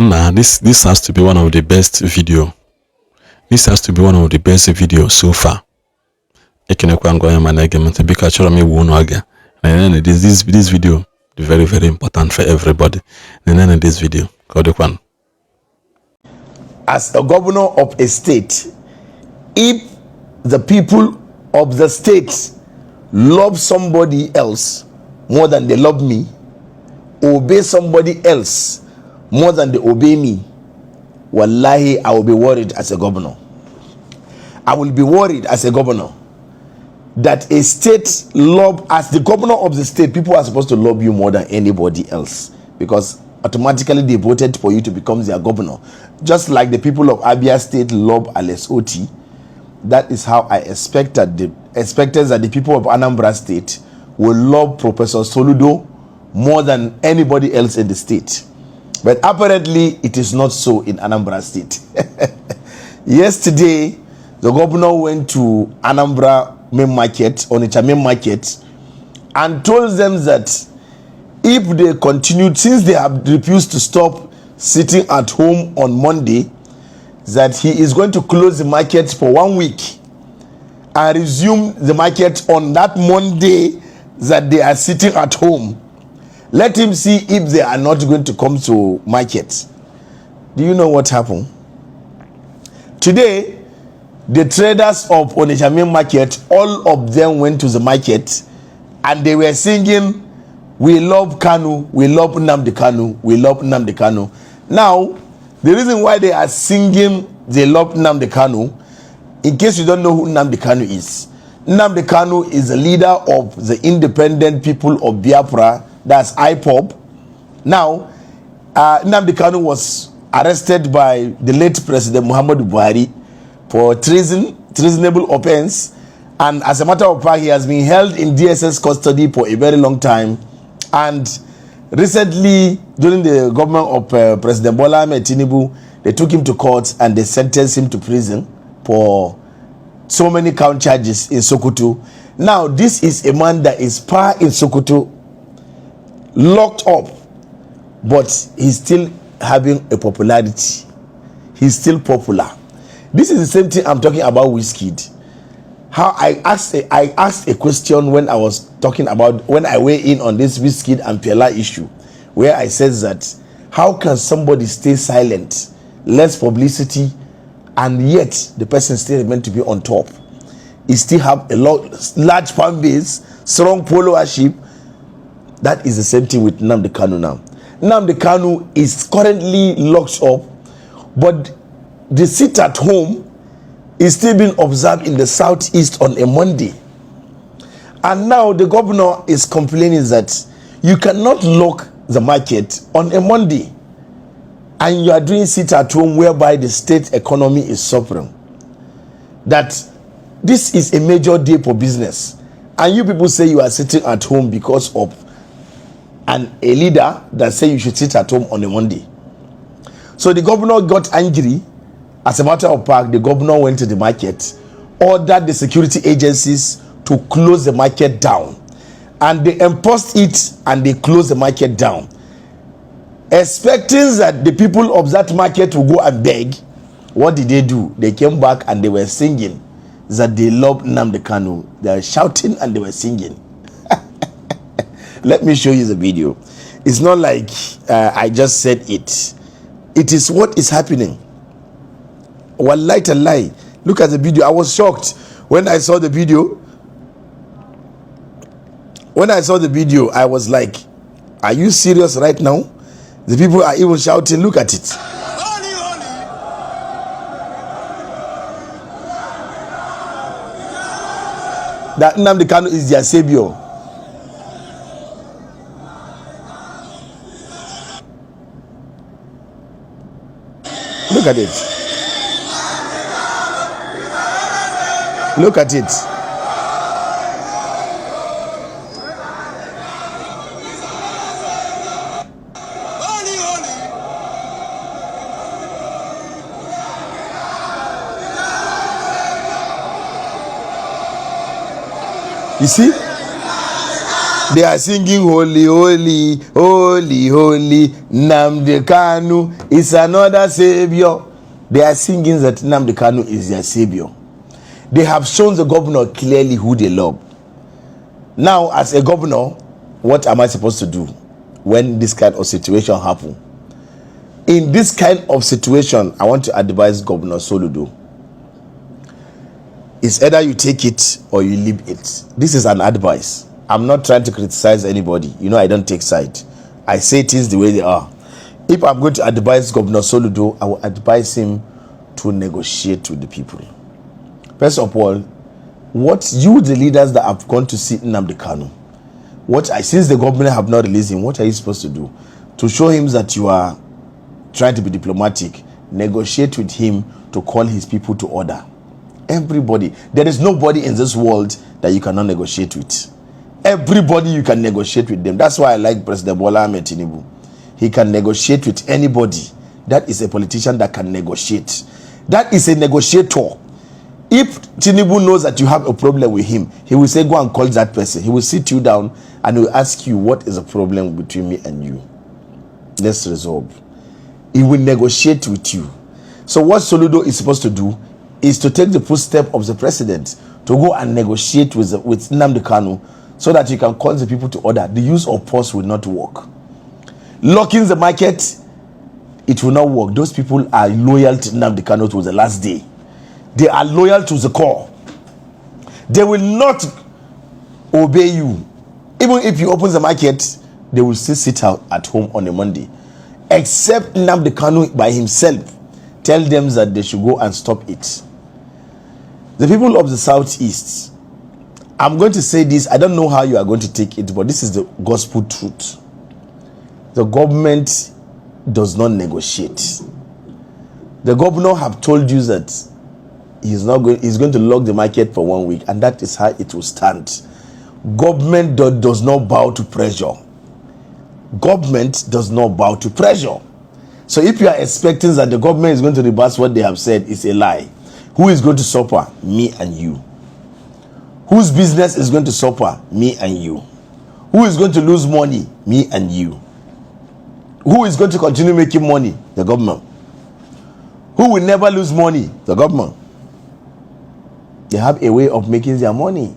Now this has to be one of the best video. This has to be one of the best videos so far. Ekenekwa ngoya management because achoro me wu no aga. And this video is very, very important for everybody. And then this video, as a governor of a state, if the people of the state love somebody else more than they love me, obey somebody else more than they obey me, wallahi, I will be worried as a governor. I will be worried as a governor that a state love, as the governor of the state, people are supposed to love you more than anybody else because automatically they voted for you to become their governor. Just like the people of Abia State love Alex Oti, that is how I expected that the people of Anambra State will love Professor Soludo more than anybody else in the state. But apparently it is not so in Anambra State. Yesterday, the governor went to Anambra main market, Onitsha main market, and told them that if they continued, since they have refused to stop sitting at home on Monday, that he is going to close the market for 1 week and resume the market on that Monday that they are sitting at home. Let him see if they are not going to come to market. Do you know what happened? Today, the traders of Onitsha main market, all of them went to the market and they were singing, "We love Kanu, we love Nnamdi Kanu, we love Nnamdi Kanu." Now, the reason why they are singing they love Nnamdi Kanu, in case you don't know who Nnamdi Kanu is the leader of the independent people of Biafra, that's IPOB. Now, Nnamdi Kanu was arrested by the late President Muhammadu Buhari for treasonable offense, and as a matter of fact, he has been held in DSS custody for a very long time. And recently, during the government of President Bola Ahmed Tinubu, they took him to court and they sentenced him to prison for so many count charges in Sokoto. Now, this is a man that is far in Sokoto, locked up, but he's still having a popularity. He's still popular. This is the same thing I'm talking about Wizkid. How I asked a question when I was talking about, when I weigh in on this Wizkid and Pela issue, where I said that how can somebody stay silent, less publicity, and yet the person still meant to be on top? He still have a large fan base, strong followership. That is the same thing with Nnamdi Kanu now. Nnamdi Kanu is currently locked up, but the sit at home is still being observed in the southeast on a Monday. And now the governor is complaining that you cannot lock the market on a Monday and you are doing sit at home whereby the state economy is suffering. That this is a major day for business. And you people say you are sitting at home because of a leader that say you should sit at home on a Monday. So the governor got angry. As a matter of fact, the governor went to the market, ordered the security agencies to close the market down. And they enforced it and they closed the market down. Expecting that the people of that market will go and beg. What did they do? They came back and they were singing that they love Nnamdi Kanu. They were shouting and they were singing. Let me show you the video. It's not like I just said it. It is what is happening. Wallahi tallahi. Look at the video. I was shocked when I saw the video. When I saw the video, I was like, are you serious right now? The people are even shouting. Look at it. Holy, holy. That Nnamdi Kanu is their savior. Look at it. Look at it. Holy, holy. You see? They are singing holy, holy, holy, holy. Nnamdi Kanu is another savior. They are singing that Nnamdi Kanu is their savior. They have shown the governor clearly who they love. Now, as a governor, what am I supposed to do when this kind of situation happen? In this kind of situation, I want to advise Governor Soludo. It's either you take it or you leave it. This is an advice. I'm not trying to criticize anybody. You know, I don't take side. I say things the way they are. If I'm going to advise Governor Soludo, I will advise him to negotiate with the people. First of all, what you, the leaders that have gone to see Nnamdi Kanu, since the government have not released him, what are you supposed to do? To show him that you are trying to be diplomatic, negotiate with him to call his people to order. Everybody. There is nobody in this world that you cannot negotiate with. Everybody you can negotiate with them. That's why I like President Bola Ahmed Tinubu. He can negotiate with anybody. That is a politician that can negotiate. That is a negotiator. If Tinubu knows that you have a problem with him, he will say, go and call that person. He will sit you down and he will ask you, what is the problem between me and you? Let's resolve. He will negotiate with you. So what Soludo is supposed to do is to take the footstep of the president to go and negotiate with Nnamdi Kanu so that you can call the people to order. The use of force will not work. Locking the market, it will not work. Those people are loyal to Nnamdi Kanu to the last day. They are loyal to the core. They will not obey you. Even if you open the market, they will still sit out at home on a Monday. Except Nnamdi Kanu by himself tell them that they should go and stop it. The people of the Southeast, I'm going to say this, I don't know how you are going to take it, but this is the gospel truth. The government does not negotiate. The governor have told you that he's going to lock the market for 1 week, and that is how it will stand. Government does not bow to pressure. Government does not bow to pressure. So if you are expecting that the government is going to reverse what they have said, it's a lie. Who is going to suffer? Me and you. Whose business is going to suffer? Me and you. Who is going to lose money? Me and you. Who is going to continue making money? The government. Who will never lose money? The government. They have a way of making their money.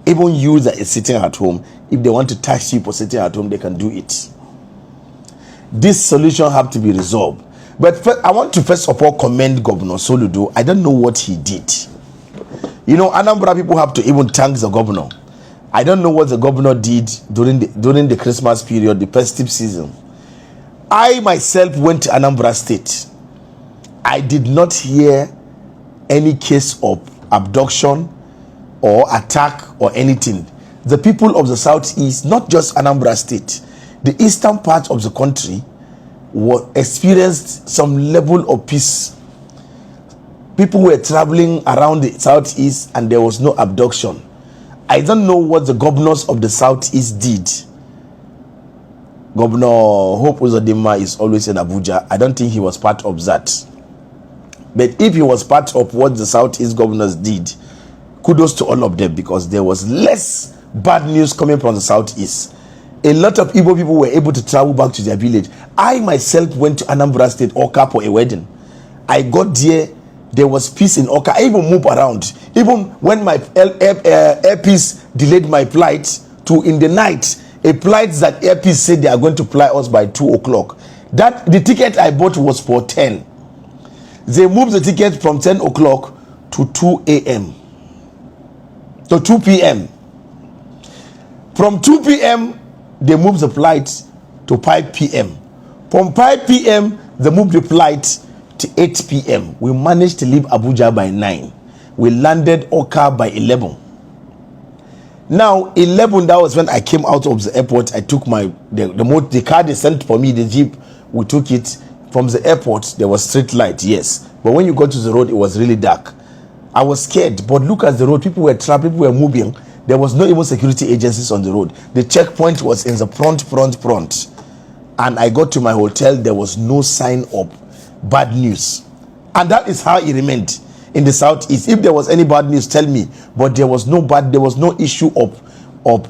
Even you that is sitting at home, if they want to tax you for sitting at home, they can do it. This solution have to be resolved. But first, I want to first of all commend Governor Soludo. I don't know what he did. You know, Anambra people have to even thank the governor. I don't know what the governor did during the Christmas period, the festive season. I myself went to Anambra State. I did not hear any case of abduction or attack or anything. The people of the Southeast, not just Anambra State, the eastern part of the country experienced some level of peace. People were traveling around the Southeast and there was no abduction. I don't know what the governors of the Southeast did. Governor Hope Uzodinma is always in Abuja. I don't think he was part of that. But if he was part of what the Southeast governors did, kudos to all of them, because there was less bad news coming from the Southeast. A lot of Igbo people were able to travel back to their village. I myself went to Anambra State, Oka, for a wedding. I got there was peace in Oka. I even moved around. Even when my airpiece delayed my flight to in the night, a flight that airpiece said they are going to fly us by 2 o'clock. The ticket I bought was for 10. They moved the ticket from 10 o'clock to 2 a.m. to 2 p.m. From 2 p.m., they moved the flight to 5 p.m. From 5 p.m., they moved the flight to 8 p.m. We managed to leave Abuja by 9. We landed Oka by 11. Now, 11, that was when I came out of the airport. I took the car they sent for me, the Jeep. We took it from the airport. There was street light, yes. But when you got to the road, it was really dark. I was scared, but look at the road. People were trapped, people were moving. There was no even security agencies on the road. The checkpoint was in the front. And I got to my hotel, there was no sign of bad news. And that is how it remained in the Southeast. If there was any bad news, tell me. But there was no issue of of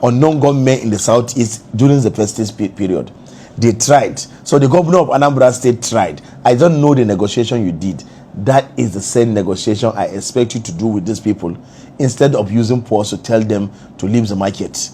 unknown gunmen in the southeast during the festive period. They tried. So the governor of Anambra State tried. I don't know the negotiation you did. That is the same negotiation I expect you to do with these people, instead of using force to tell them to leave the market.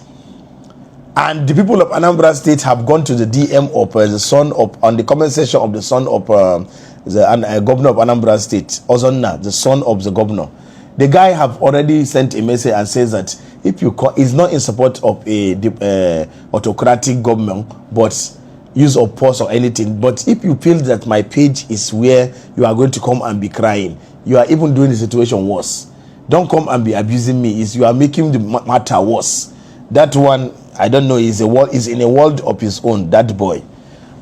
And the people of Anambra State have gone to the DM of the son of, on the comment section of the son of the governor of Anambra State, Ozonna, the son of the governor. The guy have already sent a message and says that if you is not in support of a autocratic government, but use of force or anything. But if you feel that my page is where you are going to come and be crying, you are even doing the situation worse. Don't come and be abusing me. You are making the matter worse. That one, I don't know, is in a world of his own, that boy.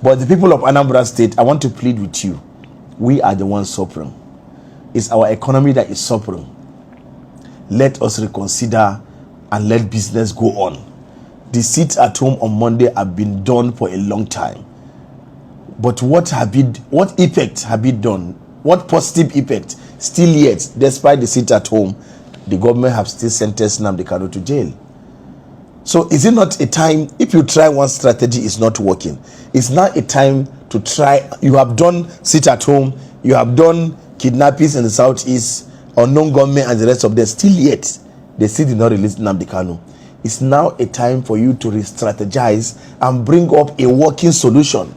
But the people of Anambra State, I want to plead with you. We are the ones suffering. It's our economy that is suffering. Let us reconsider and let business go on. The sit at home on Monday have been done for a long time. But what effect have it done? What positive effect? Still yet, despite the sit at home, the government have still sentenced Nnamdi Kanu to jail. So is it not a time, if you try one strategy is not working, it's not a time to try. You have done sit at home, you have done kidnappings in the southeast, unknown government and the rest of them. Still yet, they still did not release Nnamdi Kanu. It's now a time for you to re-strategize and bring up a working solution.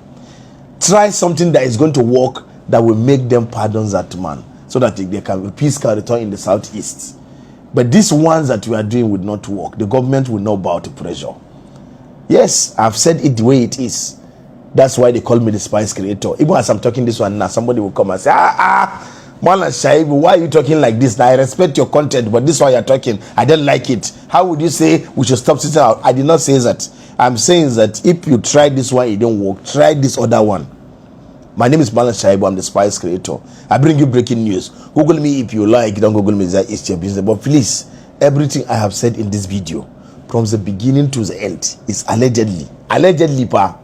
Try something that is going to work, that will make them pardon that man, so that peace can return in the southeast. But these ones that we are doing would not work. The government will not bow to pressure. Yes, I've said it the way it is. That's why they call me the spice creator. Even as I'm talking this one now, somebody will come and say, Malan Shaibu, why are you talking like this? Now, I respect your content, but this is why you're talking. I don't like it. How would you say we should stop sitting out? I did not say that. I'm saying that if you try this one, it don't work. Try this other one. My name is Malan Shaibu. I'm the spice creator. I bring you breaking news. Google me if you like. Don't Google me. That is your business. But please, everything I have said in this video, from the beginning to the end, is allegedly. Allegedly, pa.